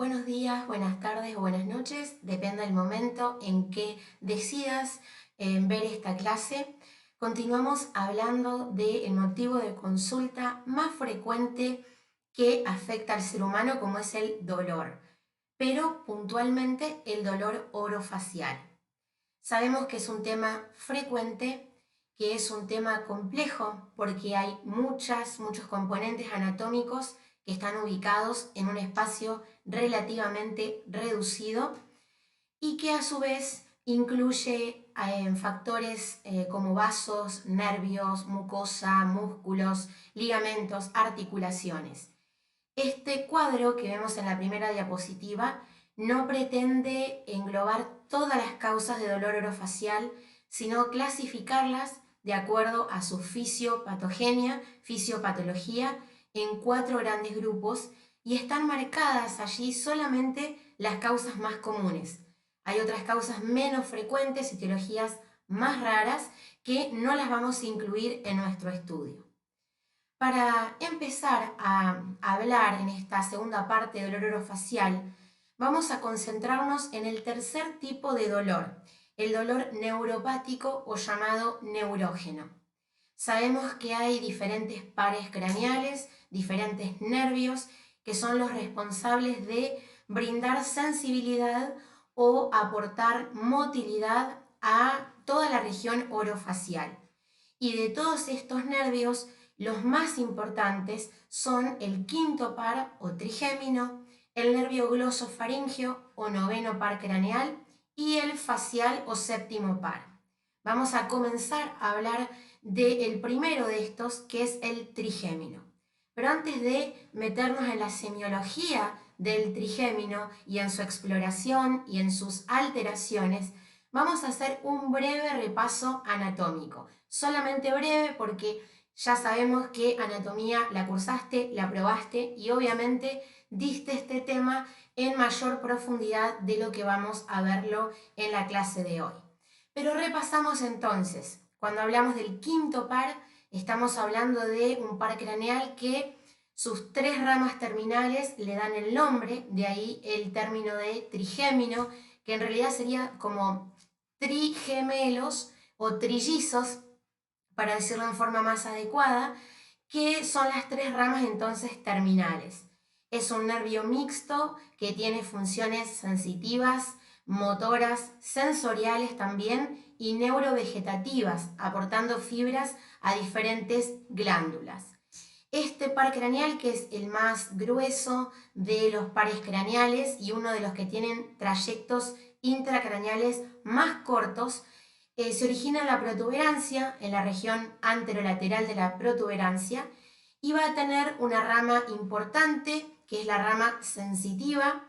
Buenos días, buenas tardes o buenas noches, depende del momento en que decidas ver esta clase. Continuamos hablando del motivo de consulta más frecuente que afecta al ser humano, como es el dolor, pero puntualmente el dolor orofacial. Sabemos que es un tema frecuente, que es un tema complejo porque hay muchos componentes anatómicos que están ubicados en un espacio relativamente reducido y que a su vez incluye factores como vasos, nervios, mucosa, músculos, ligamentos, articulaciones. Este cuadro que vemos en la primera diapositiva no pretende englobar todas las causas de dolor orofacial, sino clasificarlas de acuerdo a su fisiopatogenia, fisiopatología, en 4 grandes grupos, y están marcadas allí solamente las causas más comunes. Hay otras causas menos frecuentes, etiologías más raras, que no las vamos a incluir en nuestro estudio. Para empezar a hablar en esta segunda parte del dolor orofacial, vamos a concentrarnos en el tercer tipo de dolor, el dolor neuropático o llamado neurógeno. Sabemos que hay diferentes pares craneales, diferentes nervios, que son los responsables de brindar sensibilidad o aportar motilidad a toda la región orofacial. Y de todos estos nervios, los más importantes son el quinto par o trigémino, el nervio glosofaríngeo o noveno par craneal y el facial o séptimo par. Vamos a comenzar a hablar del primero de estos, que es el trigémino. Pero antes de meternos en la semiología del trigémino y en su exploración y en sus alteraciones, vamos a hacer un breve repaso anatómico. Solamente breve porque ya sabemos que anatomía la cursaste, la probaste y obviamente diste este tema en mayor profundidad de lo que vamos a verlo en la clase de hoy. Pero repasamos entonces. Cuando hablamos del quinto par, estamos hablando de un par craneal que sus 3 ramas terminales le dan el nombre, de ahí el término de trigémino, que en realidad sería como trigemelos o trillizos, para decirlo en forma más adecuada, que son las 3 ramas entonces terminales. Es un nervio mixto que tiene funciones sensitivas, motoras, sensoriales también y neurovegetativas, aportando fibras a diferentes glándulas. Este par craneal, que es el más grueso de los pares craneales y uno de los que tienen trayectos intracraneales más cortos, se origina en la protuberancia, en la región anterolateral de la protuberancia, y va a tener una rama importante, que es la rama sensitiva,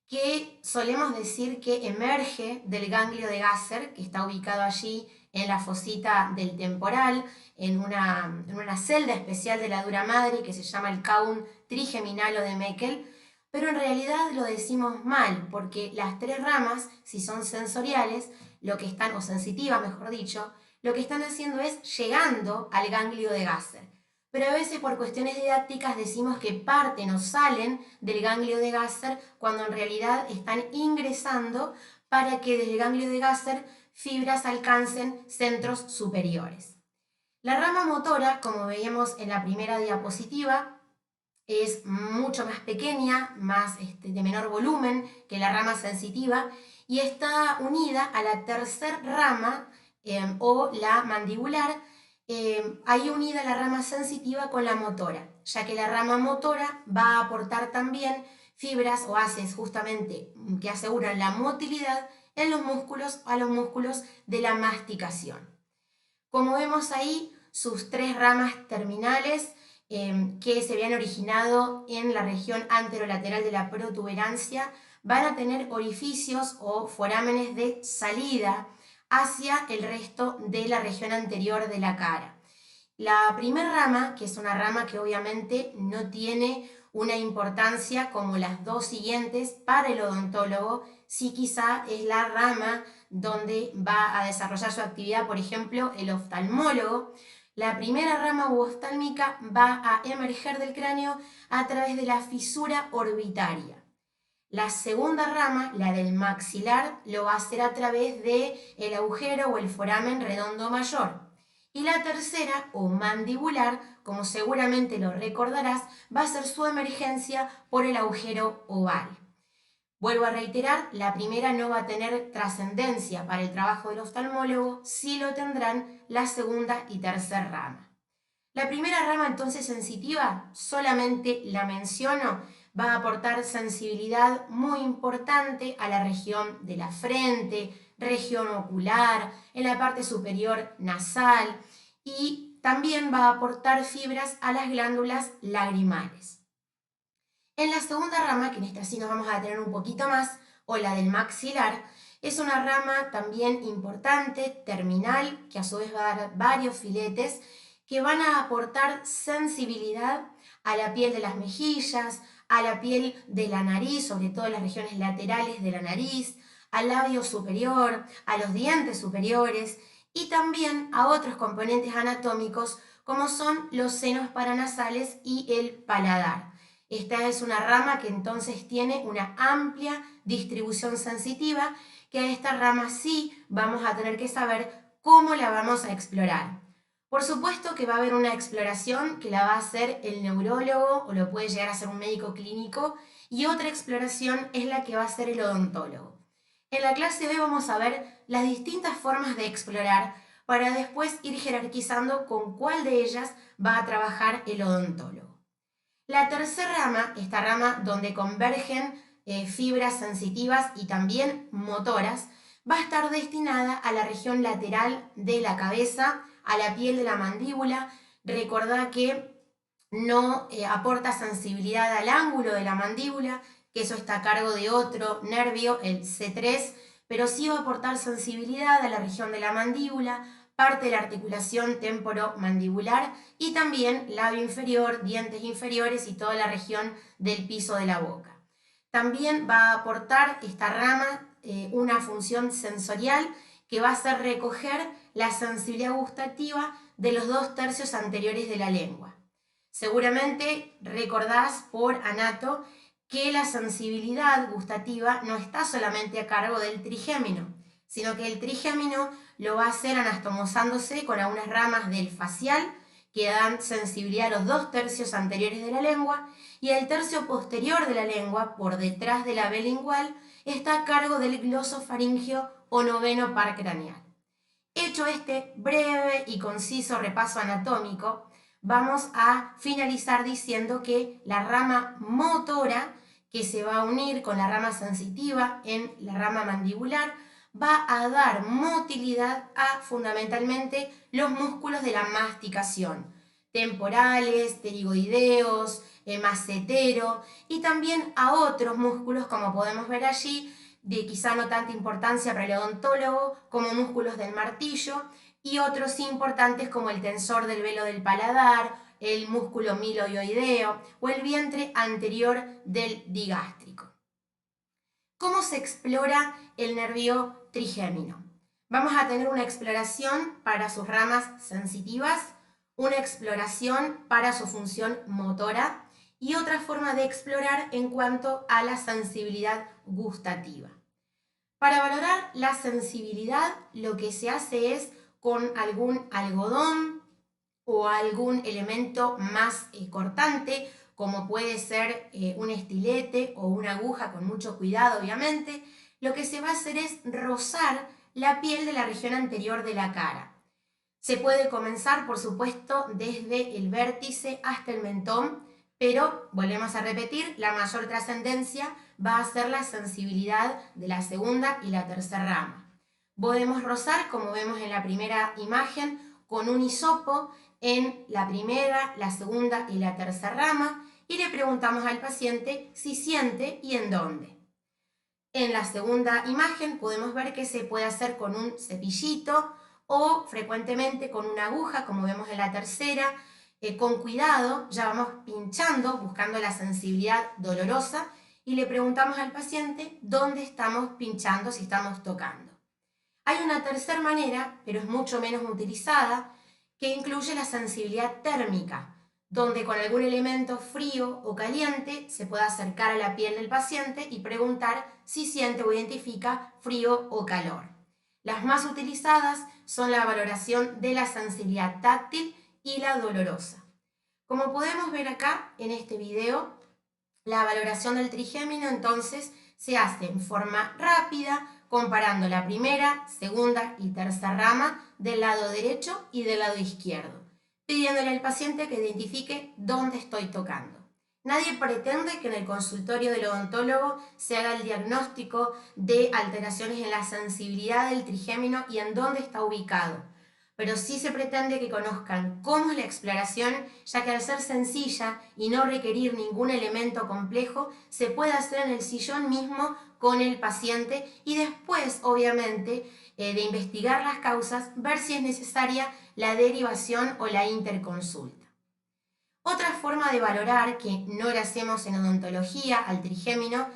que solemos decir que emerge del ganglio de Gasser, que está ubicado allí en la fosita del temporal, en una celda especial de la dura madre que se llama el caun trigeminal o de Meckel, pero en realidad lo decimos mal, porque las 3 ramas, si son sensoriales, lo que están, o sensitivas mejor dicho, lo que están haciendo es llegando al ganglio de Gasser. Pero a veces por cuestiones didácticas decimos que parten o salen del ganglio de Gasser cuando en realidad están ingresando para que desde el ganglio de Gasser fibras alcancen centros superiores. La rama motora, como veíamos en la primera diapositiva, es mucho más pequeña, de menor volumen que la rama sensitiva y está unida a la tercera rama o la mandibular. Ahí unida la rama sensitiva con la motora, ya que la rama motora va a aportar también fibras o haces justamente que aseguran la motilidad en los músculos, a los músculos de la masticación. Como vemos ahí, sus 3 ramas terminales que se habían originado en la región anterolateral de la protuberancia van a tener orificios o forámenes de salida hacia el resto de la región anterior de la cara. La primera rama, que es una rama que obviamente no tiene una importancia como las 2 siguientes para el odontólogo, sí quizá es la rama donde va a desarrollar su actividad, por ejemplo, el oftalmólogo. La primera rama oftálmica va a emerger del cráneo a través de la fisura orbitaria. La segunda rama, la del maxilar, lo va a hacer a través del agujero o el foramen redondo mayor. Y la tercera, o mandibular, como seguramente lo recordarás, va a ser su emergencia por el agujero oval. Vuelvo a reiterar, la primera no va a tener trascendencia para el trabajo del oftalmólogo, sí lo tendrán la segunda y tercera rama. La primera rama entonces sensitiva, solamente la menciono, va a aportar sensibilidad muy importante a la región de la frente, región ocular, en la parte superior nasal y también va a aportar fibras a las glándulas lagrimales. En la segunda rama, que en esta sí nos vamos a detener un poquito más, o la del maxilar, es una rama también importante, terminal, que a su vez va a dar varios filetes que van a aportar sensibilidad a la piel de las mejillas, a la piel de la nariz, sobre todo en las regiones laterales de la nariz, al labio superior, a los dientes superiores y también a otros componentes anatómicos como son los senos paranasales y el paladar. Esta es una rama que entonces tiene una amplia distribución sensitiva, que a esta rama sí vamos a tener que saber cómo la vamos a explorar. Por supuesto que va a haber una exploración que la va a hacer el neurólogo o lo puede llegar a hacer un médico clínico y otra exploración es la que va a hacer el odontólogo. En la clase de hoy vamos a ver las distintas formas de explorar para después ir jerarquizando con cuál de ellas va a trabajar el odontólogo. La tercera rama, esta rama donde convergen fibras sensitivas y también motoras, va a estar destinada a la región lateral de la cabeza, a la piel de la mandíbula. Recordá que no aporta sensibilidad al ángulo de la mandíbula, que eso está a cargo de otro nervio, el C3, pero sí va a aportar sensibilidad a la región de la mandíbula, parte de la articulación temporomandibular y también labio inferior, dientes inferiores y toda la región del piso de la boca. También va a aportar esta rama una función sensorial que va a hacer recoger la sensibilidad gustativa de los 2/3 anteriores de la lengua. Seguramente recordás por anato que la sensibilidad gustativa no está solamente a cargo del trigémino, sino que el trigémino lo va a hacer anastomosándose con algunas ramas del facial que dan sensibilidad a los 2/3 anteriores de la lengua y el tercio posterior de la lengua, por detrás de la B lingual, está a cargo del glosofaringeo o noveno par craneal. Hecho este breve y conciso repaso anatómico, vamos a finalizar diciendo que la rama motora, que se va a unir con la rama sensitiva en la rama mandibular, va a dar motilidad a fundamentalmente los músculos de la masticación, temporales, pterigoideos, macetero y también a otros músculos como podemos ver allí, de quizá no tanta importancia para el odontólogo como músculos del martillo y otros importantes como el tensor del velo del paladar, el músculo miloioideo o el vientre anterior del digástrico. ¿Cómo se explora el nervio trigémino? Vamos a tener una exploración para sus ramas sensitivas, una exploración para su función motora y otra forma de explorar en cuanto a la sensibilidad gustativa. Para valorar la sensibilidad, lo que se hace es con algún algodón o algún elemento más cortante, como puede ser un estilete o una aguja con mucho cuidado, obviamente, lo que se va a hacer es rozar la piel de la región anterior de la cara. Se puede comenzar, por supuesto, desde el vértice hasta el mentón, pero volvemos a repetir, la mayor trascendencia va a ser la sensibilidad de la segunda y la tercera rama. Podemos rozar, como vemos en la primera imagen, con un hisopo en la primera, la segunda y la tercera rama y le preguntamos al paciente si siente y en dónde. En la segunda imagen podemos ver que se puede hacer con un cepillito o frecuentemente con una aguja, como vemos en la tercera, con cuidado, ya vamos pinchando, buscando la sensibilidad dolorosa y le preguntamos al paciente dónde estamos pinchando, si estamos tocando. Hay una tercera manera, pero es mucho menos utilizada, que incluye la sensibilidad térmica, donde con algún elemento frío o caliente se puede acercar a la piel del paciente y preguntar si siente o identifica frío o calor. Las más utilizadas son la valoración de la sensibilidad táctil y la dolorosa. Como podemos ver acá en este video, la valoración del trigémino entonces se hace en forma rápida, comparando la primera, segunda y tercera rama del lado derecho y del lado izquierdo, pidiéndole al paciente que identifique dónde estoy tocando. Nadie pretende que en el consultorio del odontólogo se haga el diagnóstico de alteraciones en la sensibilidad del trigémino y en dónde está ubicado, pero sí se pretende que conozcan cómo es la exploración, ya que al ser sencilla y no requerir ningún elemento complejo, se puede hacer en el sillón mismo con el paciente y después, obviamente, de investigar las causas, ver si es necesaria la derivación o la interconsulta. Otra forma de valorar, que no la hacemos en odontología al trigémino,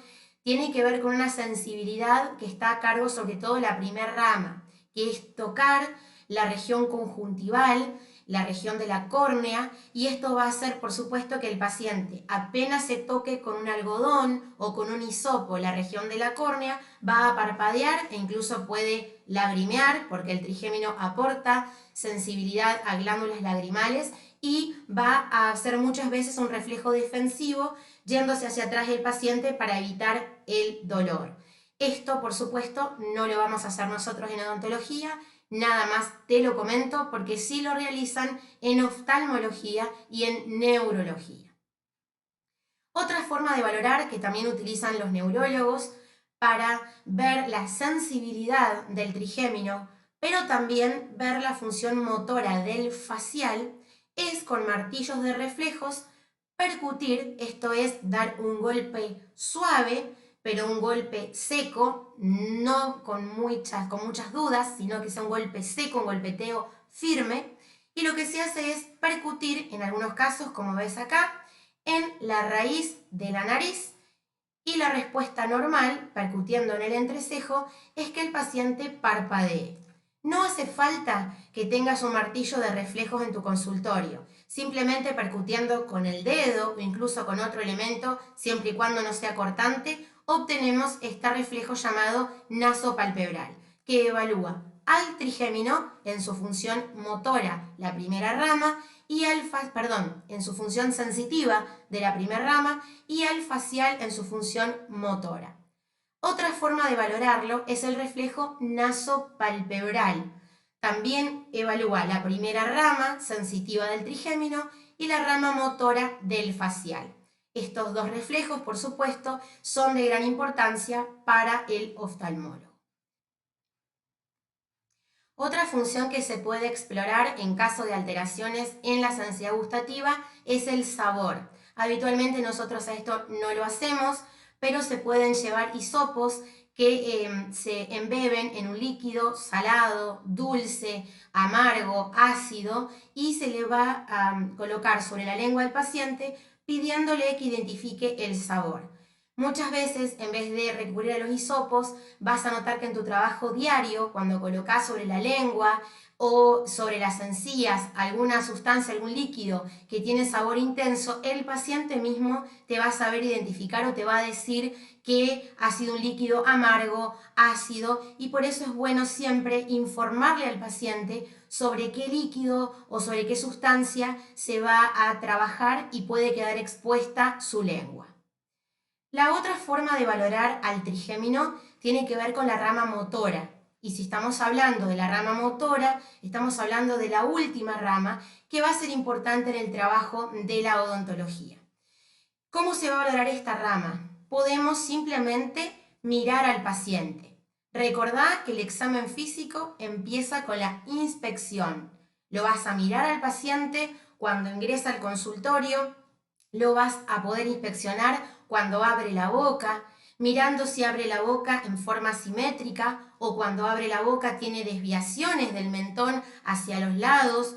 tiene que ver con una sensibilidad que está a cargo sobre todo de la primera rama, que es tocar la región conjuntival, la región de la córnea, y esto va a hacer, por supuesto, que el paciente apenas se toque con un algodón o con un hisopo la región de la córnea, va a parpadear e incluso puede lagrimear, porque el trigémino aporta sensibilidad a glándulas lagrimales y va a hacer muchas veces un reflejo defensivo yéndose hacia atrás del paciente para evitar el dolor. Esto, por supuesto, no lo vamos a hacer nosotros en odontología, nada más te lo comento porque sí lo realizan en oftalmología y en neurología. Otra forma de valorar que también utilizan los neurólogos para ver la sensibilidad del trigémino, pero también ver la función motora del facial, es con martillos de reflejos percutir, esto es dar un golpe suave, pero un golpe seco, no con muchas dudas, sino que sea un golpe seco, un golpeteo firme. Y lo que se hace es percutir, en algunos casos, como ves acá, en la raíz de la nariz. Y la respuesta normal, percutiendo en el entrecejo, es que el paciente parpadee. No hace falta que tengas un martillo de reflejos en tu consultorio. Simplemente percutiendo con el dedo o incluso con otro elemento, siempre y cuando no sea cortante, obtenemos este reflejo llamado nasopalpebral, que evalúa al trigémino en su función motora, la primera rama, y en su función sensitiva de la primera rama, y al facial en su función motora. Otra forma de valorarlo es el reflejo nasopalpebral. También evalúa la primera rama sensitiva del trigémino y la rama motora del facial. Estos dos reflejos, por supuesto, son de gran importancia para el oftalmólogo. Otra función que se puede explorar en caso de alteraciones en la sensibilidad gustativa es el sabor. Habitualmente nosotros a esto no lo hacemos, pero se pueden llevar hisopos que se embeben en un líquido salado, dulce, amargo, ácido, y se le va a colocar sobre la lengua del paciente pidiéndole que identifique el sabor. Muchas veces, en vez de recurrir a los hisopos, vas a notar que en tu trabajo diario, cuando colocas sobre la lengua o sobre las encías alguna sustancia, algún líquido que tiene sabor intenso, el paciente mismo te va a saber identificar o te va a decir que ha sido un líquido amargo, ácido, y por eso es bueno siempre informarle al paciente sobre qué líquido o sobre qué sustancia se va a trabajar y puede quedar expuesta su lengua. La otra forma de valorar al trigémino tiene que ver con la rama motora. Y si estamos hablando de la rama motora, estamos hablando de la última rama que va a ser importante en el trabajo de la odontología. ¿Cómo se va a valorar esta rama? Podemos simplemente mirar al paciente. Recordá que el examen físico empieza con la inspección. Lo vas a mirar al paciente cuando ingresa al consultorio, lo vas a poder inspeccionar cuando abre la boca, mirando si abre la boca en forma simétrica o cuando abre la boca tiene desviaciones del mentón hacia los lados.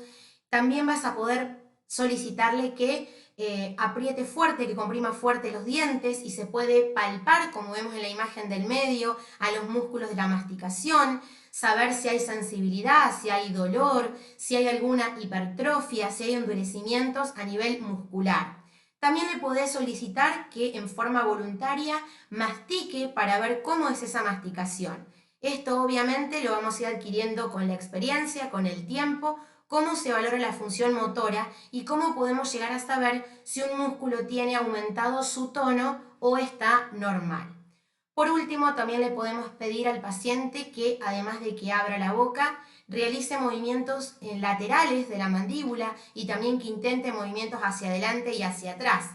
También vas a poder solicitarle que apriete fuerte, que comprima fuerte los dientes y se puede palpar, como vemos en la imagen del medio, a los músculos de la masticación, saber si hay sensibilidad, si hay dolor, si hay alguna hipertrofia, si hay endurecimientos a nivel muscular. También le podés solicitar que en forma voluntaria mastique para ver cómo es esa masticación. Esto obviamente lo vamos a ir adquiriendo con la experiencia, con el tiempo, cómo se valora la función motora y cómo podemos llegar a saber si un músculo tiene aumentado su tono o está normal. Por último, también le podemos pedir al paciente que, además de que abra la boca, realice movimientos laterales de la mandíbula y también que intente movimientos hacia adelante y hacia atrás.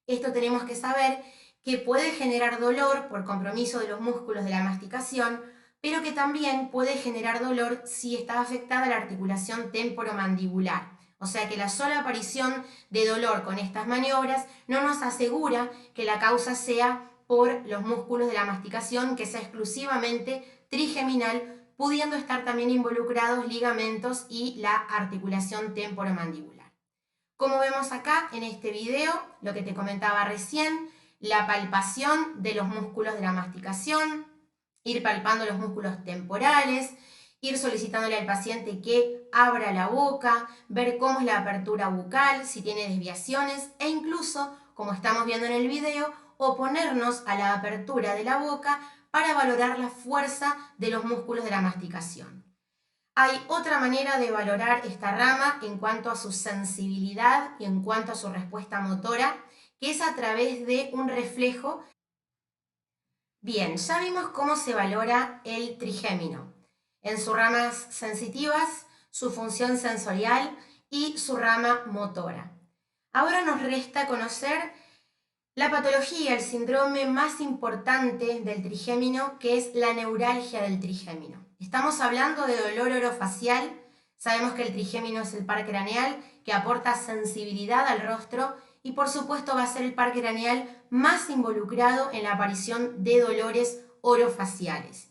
Esto tenemos que saber que puede generar dolor por compromiso de los músculos de la masticación, pero que también puede generar dolor si está afectada la articulación temporomandibular. O sea que la sola aparición de dolor con estas maniobras no nos asegura que la causa sea por los músculos de la masticación, que sea exclusivamente trigeminal, pudiendo estar también involucrados ligamentos y la articulación temporomandibular. Como vemos acá en este video, lo que te comentaba recién, la palpación de los músculos de la masticación, ir palpando los músculos temporales, ir solicitándole al paciente que abra la boca, ver cómo es la apertura bucal, si tiene desviaciones e incluso, como estamos viendo en el video, oponernos a la apertura de la boca para valorar la fuerza de los músculos de la masticación. Hay otra manera de valorar esta rama en cuanto a su sensibilidad y en cuanto a su respuesta motora, que es a través de un reflejo. Bien, ya vimos cómo se valora el trigémino, en sus ramas sensitivas, su función sensorial y su rama motora. Ahora nos resta conocer la patología, el síndrome más importante del trigémino, que es la neuralgia del trigémino. Estamos hablando de dolor orofacial. Sabemos que el trigémino es el par craneal que aporta sensibilidad al rostro y por supuesto va a ser el par craneal más involucrado en la aparición de dolores orofaciales.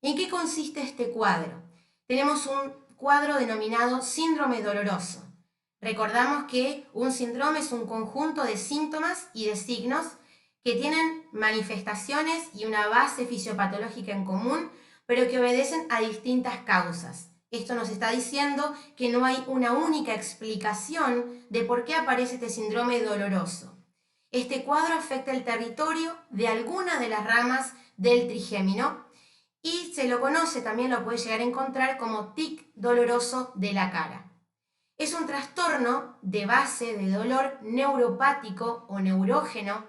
¿En qué consiste este cuadro? Tenemos un cuadro denominado síndrome doloroso. Recordamos que un síndrome es un conjunto de síntomas y de signos que tienen manifestaciones y una base fisiopatológica en común, pero que obedecen a distintas causas. Esto nos está diciendo que no hay una única explicación de por qué aparece este síndrome doloroso. Este cuadro afecta el territorio de alguna de las ramas del trigémino y se lo conoce, también lo puede llegar a encontrar como tic doloroso de la cara. Es un trastorno de base de dolor neuropático o neurógeno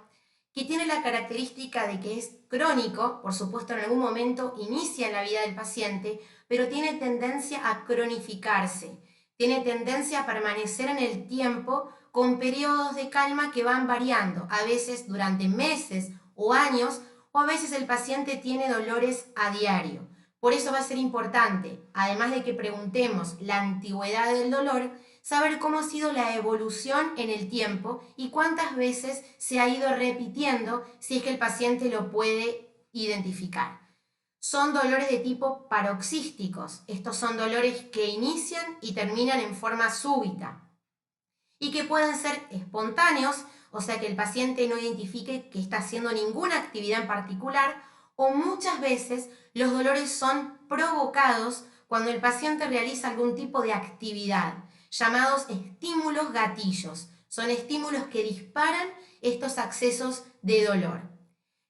que tiene la característica de que es crónico, por supuesto en algún momento inicia en la vida del paciente, pero tiene tendencia a cronificarse, tiene tendencia a permanecer en el tiempo con periodos de calma que van variando, a veces durante meses o años, o a veces el paciente tiene dolores a diario. Por eso va a ser importante, además de que preguntemos la antigüedad del dolor, saber cómo ha sido la evolución en el tiempo y cuántas veces se ha ido repitiendo si es que el paciente lo puede identificar. Son dolores de tipo paroxísticos. Estos son dolores que inician y terminan en forma súbita y que pueden ser espontáneos, o sea que el paciente no identifique que está haciendo ninguna actividad en particular, o muchas veces los dolores son provocados cuando el paciente realiza algún tipo de actividad, llamados estímulos gatillos. Son estímulos que disparan estos accesos de dolor.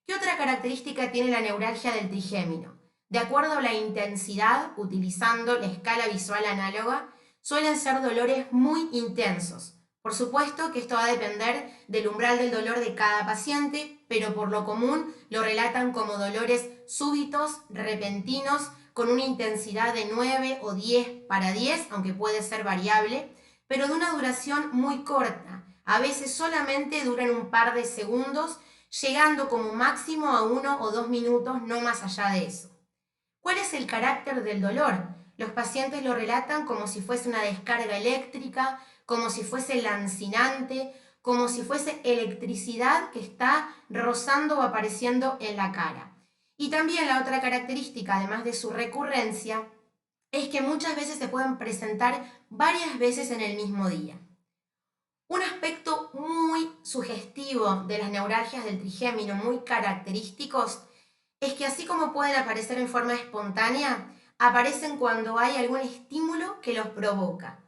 ¿Qué otra característica tiene la neuralgia del trigémino? De acuerdo a la intensidad, utilizando la escala visual análoga, suelen ser dolores muy intensos. Por supuesto que esto va a depender del umbral del dolor de cada paciente, pero por lo común lo relatan como dolores súbitos, repentinos, con una intensidad de 9 o 10/10, aunque puede ser variable, pero de una duración muy corta. A veces solamente duran un par de segundos, llegando como máximo a 1 o 2 minutos, no más allá de eso. ¿Cuál es el carácter del dolor? Los pacientes lo relatan como si fuese una descarga eléctrica, como si fuese lancinante, como si fuese electricidad que está rozando o apareciendo en la cara. Y también la otra característica, además de su recurrencia, es que muchas veces se pueden presentar varias veces en el mismo día. Un aspecto muy sugestivo de las neuralgias del trigémino, muy característicos, es que así como pueden aparecer en forma espontánea, aparecen cuando hay algún estímulo que los provoca.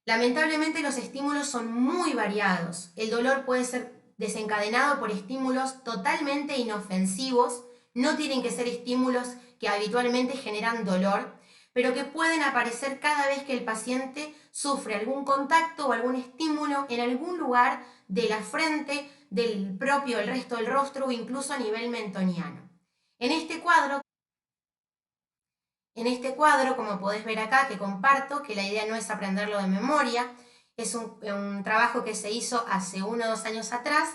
Lamentablemente los estímulos son muy variados. El dolor puede ser desencadenado por estímulos totalmente inofensivos, no tienen que ser estímulos que habitualmente generan dolor, pero que pueden aparecer cada vez que el paciente sufre algún contacto o algún estímulo en algún lugar de la frente, del propio, el resto del rostro o incluso a nivel mentoniano. En este cuadro, como podés ver acá, que comparto, que la idea no es aprenderlo de memoria, es un trabajo que se hizo hace 1 o 2 años atrás,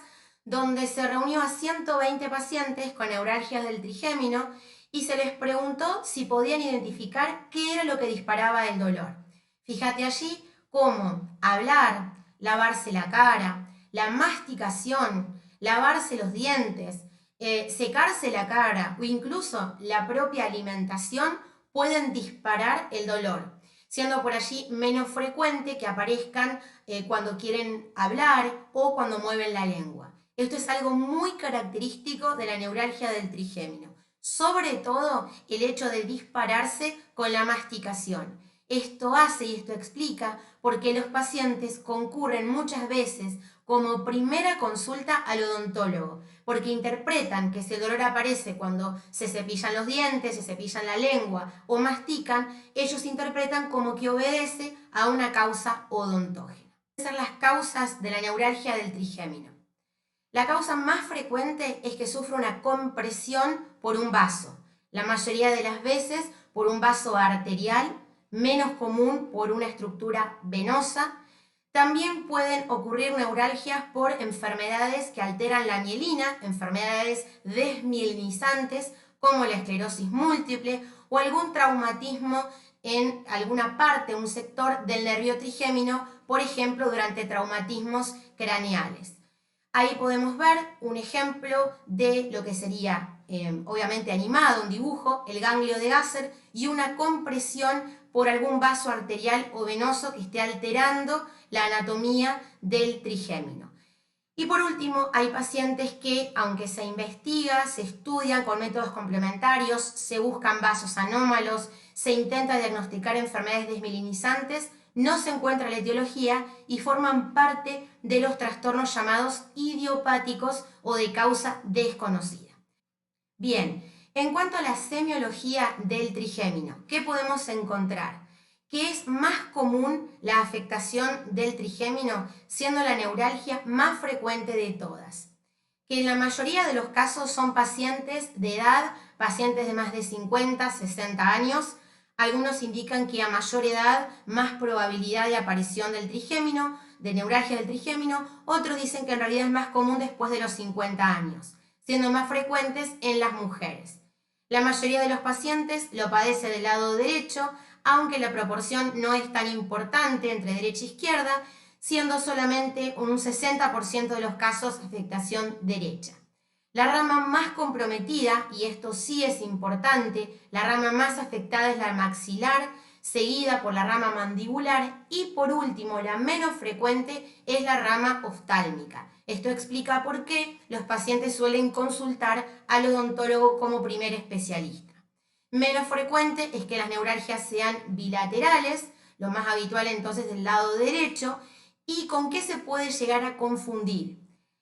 donde se reunió a 120 pacientes con neuralgias del trigémino y se les preguntó si podían identificar qué era lo que disparaba el dolor. Fíjate allí cómo hablar, lavarse la cara, la masticación, lavarse los dientes, secarse la cara o incluso la propia alimentación pueden disparar el dolor, siendo por allí menos frecuente que aparezcan cuando quieren hablar o cuando mueven la lengua. Esto es algo muy característico de la neuralgia del trigémino, sobre todo el hecho de dispararse con la masticación. Esto hace y esto explica por qué los pacientes concurren muchas veces como primera consulta al odontólogo, porque interpretan que si el dolor aparece cuando se cepillan los dientes, se cepillan la lengua o mastican, ellos interpretan como que obedece a una causa odontógena. ¿Cuáles son las causas de la neuralgia del trigémino? La causa más frecuente es que sufre una compresión por un vaso, la mayoría de las veces por un vaso arterial, menos común por una estructura venosa. También pueden ocurrir neuralgias por enfermedades que alteran la mielina, enfermedades desmielinizantes como la esclerosis múltiple o algún traumatismo en alguna parte, un sector del nervio trigémino, por ejemplo, durante traumatismos craneales. Ahí podemos ver un ejemplo de lo que sería, obviamente animado, un dibujo, el ganglio de Gasser y una compresión por algún vaso arterial o venoso que esté alterando la anatomía del trigémino. Y por último, hay pacientes que, aunque se investiga, se estudian con métodos complementarios, se buscan vasos anómalos, se intenta diagnosticar enfermedades desmielinizantes, no se encuentra la etiología y forman parte de los trastornos llamados idiopáticos o de causa desconocida. Bien, en cuanto a la semiología del trigémino, ¿qué podemos encontrar? Que es más común la afectación del trigémino, siendo la neuralgia más frecuente de todas. Que en la mayoría de los casos son pacientes de edad, pacientes de más de 50, 60 años. Algunos indican que a mayor edad, más probabilidad de aparición del trigémino, de neuralgia del trigémino. Otros dicen que en realidad es más común después de los 50 años, siendo más frecuentes en las mujeres. La mayoría de los pacientes lo padece del lado derecho, aunque la proporción no es tan importante entre derecha e izquierda, siendo solamente un 60% de los casos afectación derecha. La rama más comprometida, y esto sí es importante, la rama más afectada es la maxilar, seguida por la rama mandibular y por último, la menos frecuente, es la rama oftálmica. Esto explica por qué los pacientes suelen consultar al odontólogo como primer especialista. Menos frecuente es que las neuralgias sean bilaterales, lo más habitual entonces del lado derecho. ¿Y con qué se puede llegar a confundir?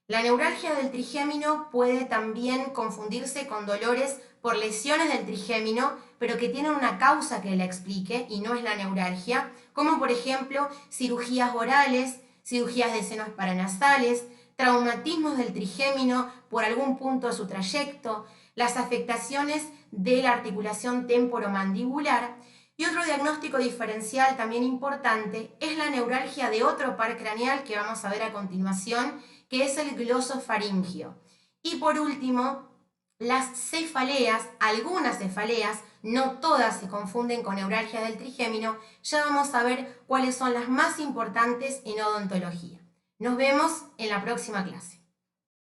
La neuralgia del trigémino puede también confundirse con dolores por lesiones del trigémino, pero que tienen una causa que la explique y no es la neuralgia, como por ejemplo cirugías orales, cirugías de senos paranasales, traumatismos del trigémino por algún punto de su trayecto, las afectaciones de la articulación temporomandibular. Y otro diagnóstico diferencial también importante es la neuralgia de otro par craneal que vamos a ver a continuación, que es el glosofaringio. Y por último, las cefaleas, algunas cefaleas, no todas se confunden con neuralgia del trigémino. Ya vamos a ver cuáles son las más importantes en odontología. Nos vemos en la próxima clase.